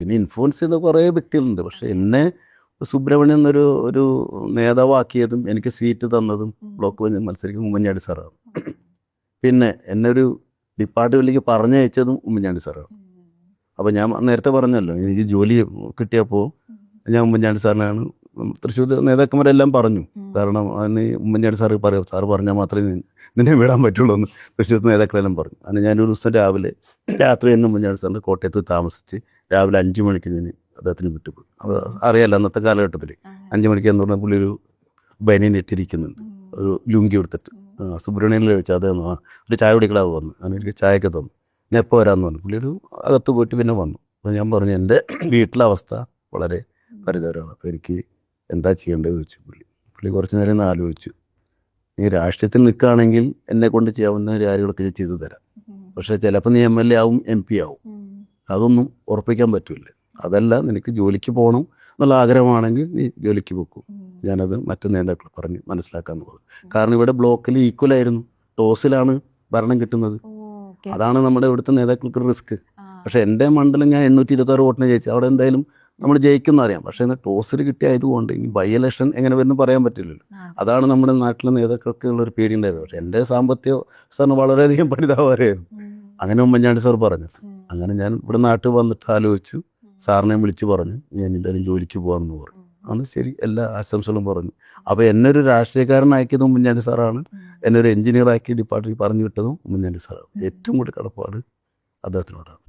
പിന്നെ ഇൻഫ്ലുവൻസ് ചെയ്ത കുറേ വ്യക്തികളുണ്ട്. പക്ഷേ എന്നെ സുബ്രഹ്മണ്യൻ എന്നൊരു ഒരു നേതാവാക്കിയതും എനിക്ക് സീറ്റ് തന്നതും ബ്ലോക്ക് പഞ്ചായത്ത് മത്സരിക്കുന്ന ഉമ്മൻചാണ്ടി സാറാണ്. പിന്നെ എന്നെ ഒരു ഡിപ്പാർട്ട്മെൻറ്റിലേക്ക് പറഞ്ഞയച്ചതും ഉമ്മൻചാണ്ടി സാറാണ്. അപ്പോൾ ഞാൻ നേരത്തെ പറഞ്ഞല്ലോ, എനിക്ക് ജോലി കിട്ടിയപ്പോൾ ഞാൻ ഉമ്മൻചാണ്ടി സാറിനാണ്, തൃശ്ശൂർ നേതാക്കന്മാരെല്ലാം പറഞ്ഞു. കാരണം അതിന് ഉമ്മൻചാണ്ടി സാറ് പറയും, സാറ് പറഞ്ഞാൽ മാത്രമേ നിന്നെ വിടാൻ പറ്റുള്ളൂ എന്ന് തൃശ്ശൂർ നേതാക്കളെല്ലാം പറഞ്ഞു. അങ്ങനെ ഞാനൊരു ദിവസം രാത്രി തന്നെ ഉമ്മൻചാണ്ടി സാറിൻ്റെ കോട്ടയത്ത് താമസിച്ച് രാവിലെ 5 മണിക്ക് ഞാൻ അദ്ദേഹത്തിന് വിട്ടുപോയി. അപ്പോൾ അറിയാമല്ലോ അന്നത്തെ കാലഘട്ടത്തിൽ 5 മണിക്ക് എന്ന് പറഞ്ഞാൽ പുള്ളി ഒരു ബനിയൻ ഇട്ടിരിക്കുന്നുണ്ട്, ഒരു ലുങ്കി എടുത്തിട്ട്. സുബ്രഹ്മണ്യനിൽ ചോദിച്ചാൽ അതേ ഒരു ചായ കുടിക്കലാവ് വന്നു. അങ്ങനെ എനിക്ക് ചായയൊക്കെ തന്നു. ഞാൻ എപ്പോൾ വരാമെന്ന് പറഞ്ഞു. പുള്ളി ഒരു അകത്ത് പോയിട്ട് പിന്നെ വന്നു. അപ്പോൾ ഞാൻ പറഞ്ഞു എൻ്റെ വീട്ടിലെ അവസ്ഥ വളരെ പരിതാപകരമാണ്, അപ്പോൾ എനിക്ക് എന്താ ചെയ്യേണ്ടതെന്ന് ചോദിച്ചു. പുള്ളി കുറച്ച് നേരം ഒന്ന് ആലോചിച്ചു. നീ രാഷ്ട്രീയത്തിൽ നിൽക്കുകയാണെങ്കിൽ എന്നെ കൊണ്ട് ചെയ്യാവുന്ന കാര്യങ്ങളൊക്കെ ചെയ്തു തരാം, പക്ഷേ ചിലപ്പോൾ നീ MLA ആവും, MP ആവും, അതൊന്നും ഉറപ്പിക്കാൻ പറ്റില്ല. അതല്ല, നിനക്ക് ജോലിക്ക് പോകണം എന്നുള്ള ആഗ്രഹമാണെങ്കിൽ നീ ജോലിക്ക് പോക്കും. ഞാനത് മറ്റു നേതാക്കൾ പറഞ്ഞ് മനസ്സിലാക്കാമെന്ന് പറഞ്ഞു. കാരണം ഇവിടെ ബ്ലോക്കിൽ ഈക്വലായിരുന്നു, ടോസിലാണ് ഭരണം കിട്ടുന്നത്. അതാണ് നമ്മുടെ ഇവിടുത്തെ നേതാക്കൾക്ക് റിസ്ക്. പക്ഷേ എൻ്റെ മണ്ഡലം ഞാൻ 826 വോട്ടിന് ജയിച്ചു. അവിടെ എന്തായാലും നമ്മൾ ജയിക്കുമെന്ന് അറിയാം. പക്ഷേ എന്നാൽ ടോസിൽ കിട്ടിയതുകൊണ്ട് ഇനി ബൈ ഇലക്ഷൻ എങ്ങനെ വരുന്നു പറയാൻ പറ്റില്ലല്ലോ. അതാണ് നമ്മുടെ നാട്ടിലെ നേതാക്കൾക്ക് ഉള്ളൊരു പേടിയുണ്ടായത്. പക്ഷേ എൻ്റെ സാമ്പത്തിക സാറിന് വളരെയധികം പരിതാപകരമായിരുന്നു. അങ്ങനെ ഉമ്മൻചാണ്ടി സാർ പറഞ്ഞു. അങ്ങനെ ഞാൻ ഇവിടെ നാട്ടിൽ വന്നിട്ട് ആലോചിച്ചു, സാറിനെ വിളിച്ച് പറഞ്ഞു ഞാൻ എന്തായാലും ജോലിക്ക് പോകാമെന്ന് പറഞ്ഞു. ആണ് ശരി, എല്ലാ ആശംസകളും പറഞ്ഞു. അപ്പോൾ എന്നൊരു രാഷ്ട്രീയക്കാരനാക്കിയതും ഉമ്മൻചാണ്ടി സാറാണ്, എന്നൊരു എഞ്ചിനീയറാക്കി ഡിപ്പാർട്ട്മെൻറ്റിൽ പറഞ്ഞു വിട്ടതും ഉമ്മൻചാണ്ടി സാറാണ്. ഏറ്റവും കൂടുതൽ കടപ്പാട് അദ്ദേഹത്തിനോടാണ്.